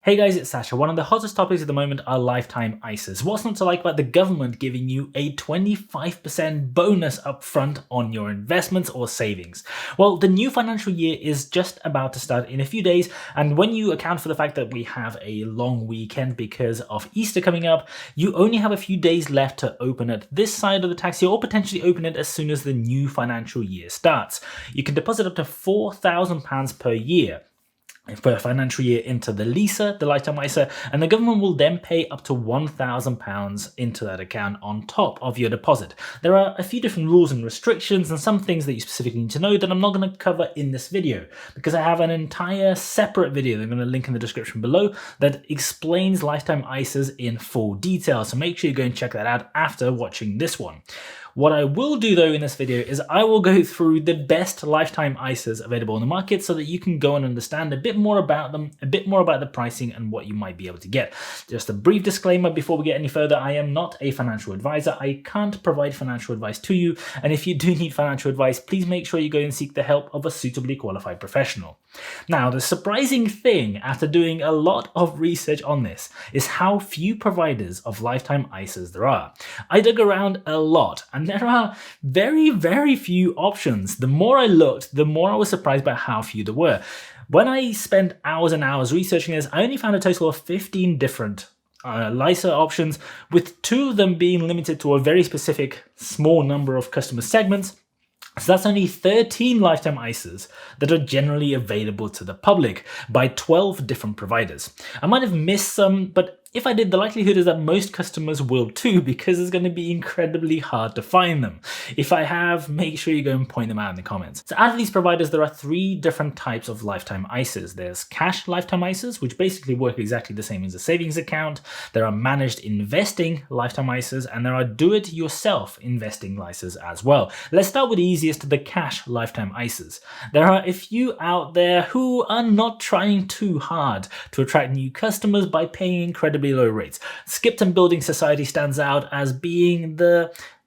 Hey guys, it's Sasha. One of the hottest topics at the moment are lifetime ISAs. What's not to like about the government giving you a 25% bonus up front on your investments or savings? Well, the new financial year is just about to start in a few days, and when you account for the fact that we have a long weekend because of Easter coming up, you only have a few days left to open it this side of the tax year or potentially open it as soon as the new financial year starts. You can deposit up to £4,000 per year per financial year into the LISA, the lifetime ISA, and the government will then pay up to £1,000 into that account on top of your deposit. There are a few different rules and restrictions and some things that you specifically need to know that I'm not going to cover in this video because I have an entire separate video that I'm going to link in the description below that explains lifetime ISAs in full detail, so make sure you go and check that out after watching this one. What I will do though in this video is I will go through the best lifetime ISAs available in the market so that you can go and understand a bit more about them, a bit more about the pricing and what you might be able to get. Just a brief disclaimer before we get any further, I am not a financial advisor. I can't provide financial advice to you, and if you do need financial advice, please make sure you go and seek the help of a suitably qualified professional. Now, the surprising thing after doing a lot of research on this is how few providers of lifetime ISAs there are. I dug around a lot and there are very few options. The more I looked, the more I was surprised by how few there were. When I spent hours and hours researching this, I only found a total of 15 different LISA options, with 2 of them being limited to a very specific small number of customer segments. So that's only 13 lifetime ISAs that are generally available to the public by 12 different providers. I might have missed some, but if I did, the likelihood is that most customers will too, because it's going to be incredibly hard to find them. If I have, make sure you go and point them out in the comments. So out of these providers, there are 3 different types of lifetime ISAs. There's cash lifetime ISAs, which basically work exactly the same as a savings account. There are managed investing lifetime ISAs, and there are do-it-yourself investing ISAs as well. Let's start with the easiest, the cash lifetime ISAs. There are a few out there who are not trying too hard to attract new customers by paying incredibly low rates. Skipton Building Society stands out as being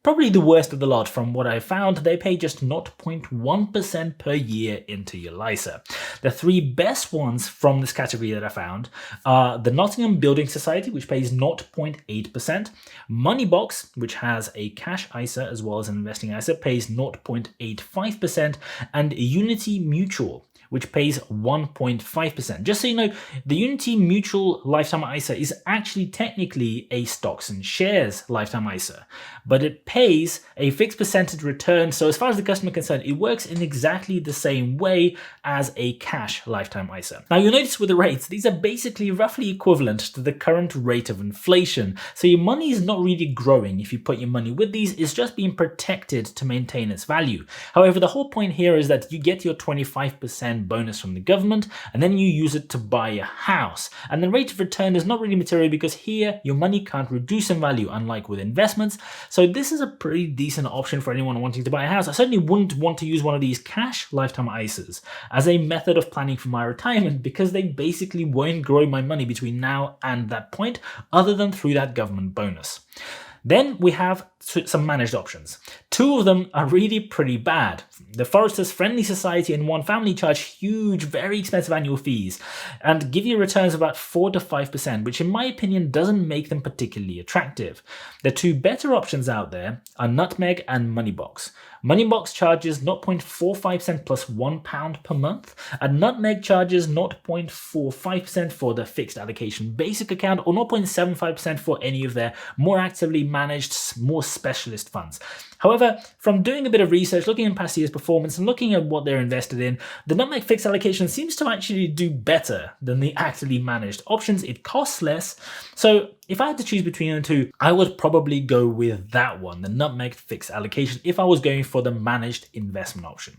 probably the worst of the lot. From what I found, they pay just 0.1% per year into your LISA. The 3 best ones from this category that I found are the Nottingham Building Society, which pays 0.8%, Moneybox, which has a cash ISA as well as an investing ISA, pays 0.85%, and Unity Mutual, which pays 1.5%. Just so you know, the Unity Mutual Lifetime ISA is actually technically a stocks and shares lifetime ISA, but it pays a fixed percentage return. So as far as the customer is concerned, it works in exactly the same way as a cash lifetime ISA. Now you'll notice with the rates, these are basically roughly equivalent to the current rate of inflation. So your money is not really growing if you put your money with these, it's just being protected to maintain its value. However, the whole point here is that you get your 25% bonus from the government, and then you use it to buy a house. And the rate of return is not really material because here your money can't reduce in value, unlike with investments. So this is a pretty decent option for anyone wanting to buy a house. I certainly wouldn't want to use one of these cash lifetime ISAs as a method of planning for my retirement because they basically won't grow my money between now and that point other than through that government bonus. Then we have some managed options. 2 of them are really pretty bad. The Foresters Friendly Society and One Family charge huge, very expensive annual fees and give you returns of about 4 to 5%, which in my opinion doesn't make them particularly attractive. The 2 better options out there are Nutmeg and Moneybox. Moneybox charges 0.45% plus £1 per month, and Nutmeg charges 0.45% for the fixed allocation basic account or 0.75% for any of their more actively managed, more specialist funds. However, from doing a bit of research, looking at past year's performance and looking at what they're invested in, the Nutmeg fixed allocation seems to actually do better than the actively managed options. It costs less. So if I had to choose between the 2, I would probably go with that one, the Nutmeg fixed allocation, if I was going for the managed investment option.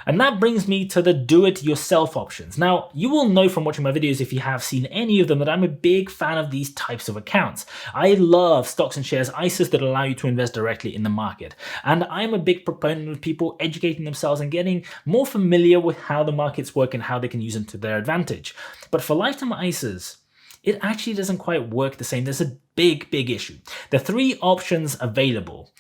And that brings me to the do-it-yourself options. Now, you will know from watching my videos, if you have seen any of them, that I'm a big fan of these types of accounts. I love stocks and shares ISAs that allow you to invest directly in the market. And I'm a big proponent of people educating themselves and getting more familiar with how the markets work and how they can use them to their advantage. But for lifetime ISAs, it actually doesn't quite work the same. There's a big issue. The three options available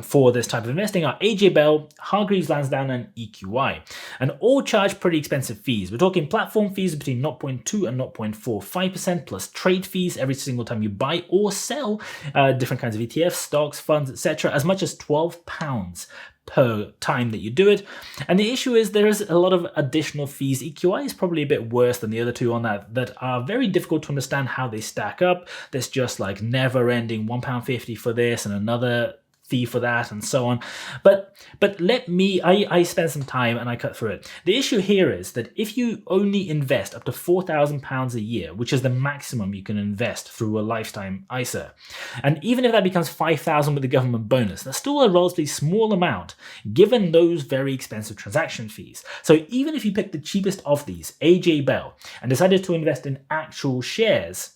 for this type of investing are AJ Bell, Hargreaves Lansdown, and EQI, and all charge pretty expensive fees. We're talking platform fees between 0.2 and 0.45% plus trade fees every single time you buy or sell different kinds of ETFs, stocks, funds, etc., as much as £12 per time that you do it. And the issue is there is a lot of additional fees. EQI is probably a bit worse than the other two on that are very difficult to understand how they stack up. There's just like never ending £1.50 for this and another fee for that and so on. But I spent some time and I cut through it. The issue here is that if you only invest up to £4,000 a year, which is the maximum you can invest through a lifetime ISA, and even if that becomes £5,000 with the government bonus, that's still a relatively small amount given those very expensive transaction fees. So even if you pick the cheapest of these, AJ Bell, and decided to invest in actual shares,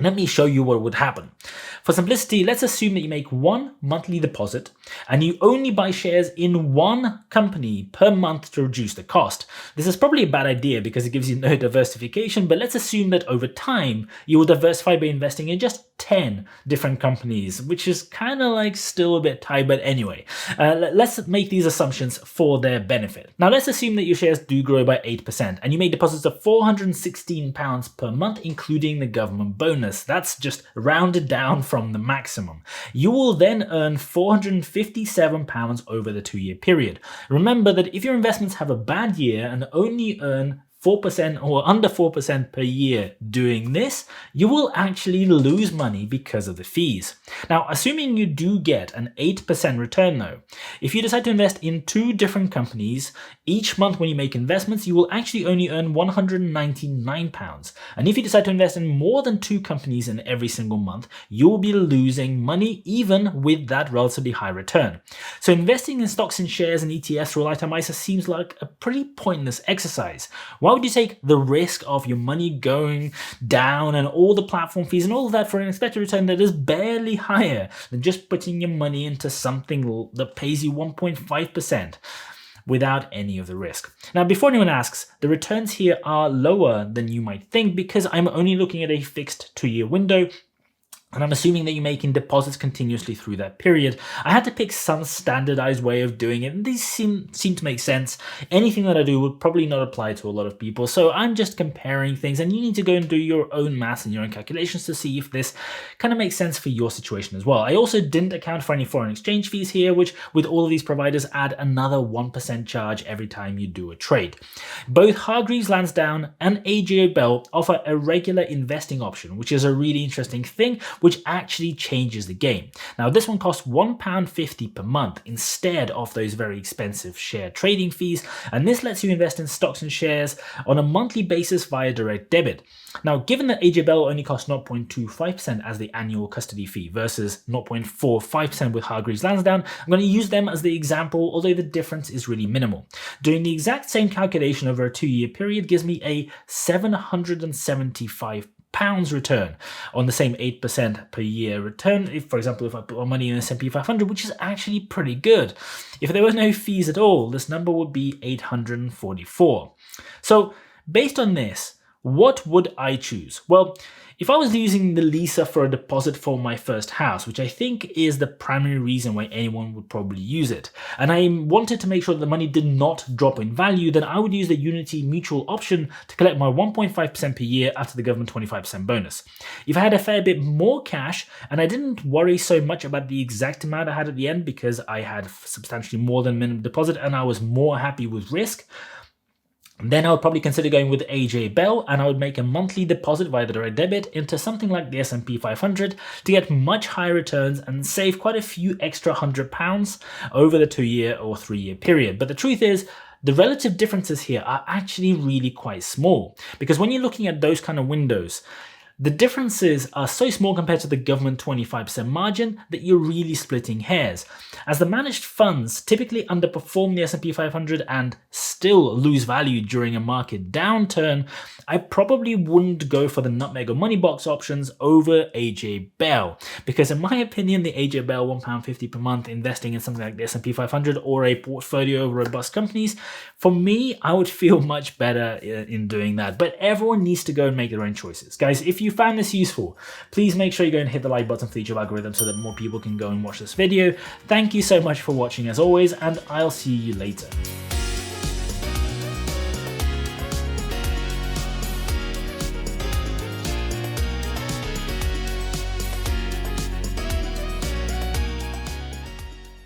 let me show you what would happen. For simplicity, let's assume that you make one monthly deposit and you only buy shares in one company per month to reduce the cost. This is probably a bad idea because it gives you no diversification, but let's assume that over time you will diversify by investing in just 10 different companies, which is kind of like still a bit tight, but anyway, let's make these assumptions for their benefit. Now let's assume that your shares do grow by 8% and you make deposits of £416 per month, including the government bonus. That's just rounded down from the maximum. You will then earn £457 over the 2-year period. Remember that if your investments have a bad year and only earn 4% or under 4% per year doing this, you will actually lose money because of the fees. Now, assuming you do get an 8% return though, if you decide to invest in 2 different companies, each month when you make investments, you will actually only earn £199. And if you decide to invest in more than 2 companies in every single month, you will be losing money even with that relatively high return. So investing in stocks and shares and ETFs through a lifetime ISA seems like a pretty pointless exercise. Why would you take the risk of your money going down and all the platform fees and all of that for an expected return that is barely higher than just putting your money into something that pays you 1.5%? Without any of the risk. Now, before anyone asks, the returns here are lower than you might think because I'm only looking at a fixed 2-year window, and I'm assuming that you're making deposits continuously through that period. I had to pick some standardized way of doing it, and these seem to make sense. Anything that I do would probably not apply to a lot of people, so I'm just comparing things, and you need to go and do your own maths and your own calculations to see if this kind of makes sense for your situation as well. I also didn't account for any foreign exchange fees here, which with all of these providers add another 1% charge every time you do a trade. Both Hargreaves Lansdown and AJ Bell offer a regular investing option, which is a really interesting thing, which actually changes the game. Now, this one costs £1.50 per month instead of those very expensive share trading fees, and this lets you invest in stocks and shares on a monthly basis via direct debit. Now, given that AJ Bell only costs 0.25% as the annual custody fee versus 0.45% with Hargreaves Lansdown, I'm going to use them as the example, although the difference is really minimal. Doing the exact same calculation over a 2-year period gives me a £775 return on the same 8% per year return. If, for example, if I put my money in the S&P 500, which is actually pretty good. If there were no fees at all, this number would be 844. So based on this, what would I choose? Well, if I was using the Lisa for a deposit for my first house, which I think is the primary reason why anyone would probably use it, and I wanted to make sure that the money did not drop in value, then I would use the Unity Mutual option to collect my 1.5% per year after the government 25% bonus. If I had a fair bit more cash and I didn't worry so much about the exact amount I had at the end because I had substantially more than minimum deposit and I was more happy with risk, then I would probably consider going with AJ Bell, and I would make a monthly deposit via the direct debit into something like the S&P 500 to get much higher returns and save quite a few extra £100 over the 2-year or 3-year period. But the truth is, the relative differences here are actually really quite small, because when you're looking at those kind of windows, the differences are so small compared to the government 25% margin that you're really splitting hairs. As the managed funds typically underperform the S&P 500 and still lose value during a market downturn, I probably wouldn't go for the Nutmeg or Money Box options over AJ Bell, because in my opinion, the AJ Bell £1.50 per month investing in something like the S&P 500 or a portfolio of robust companies, for me, I would feel much better in doing that. But everyone needs to go and make their own choices. Guys, if you you found this useful, please make sure you go and hit the like button for the YouTube algorithm so that more people can go and watch this video. Thank you so much for watching as always, and I'll see you later.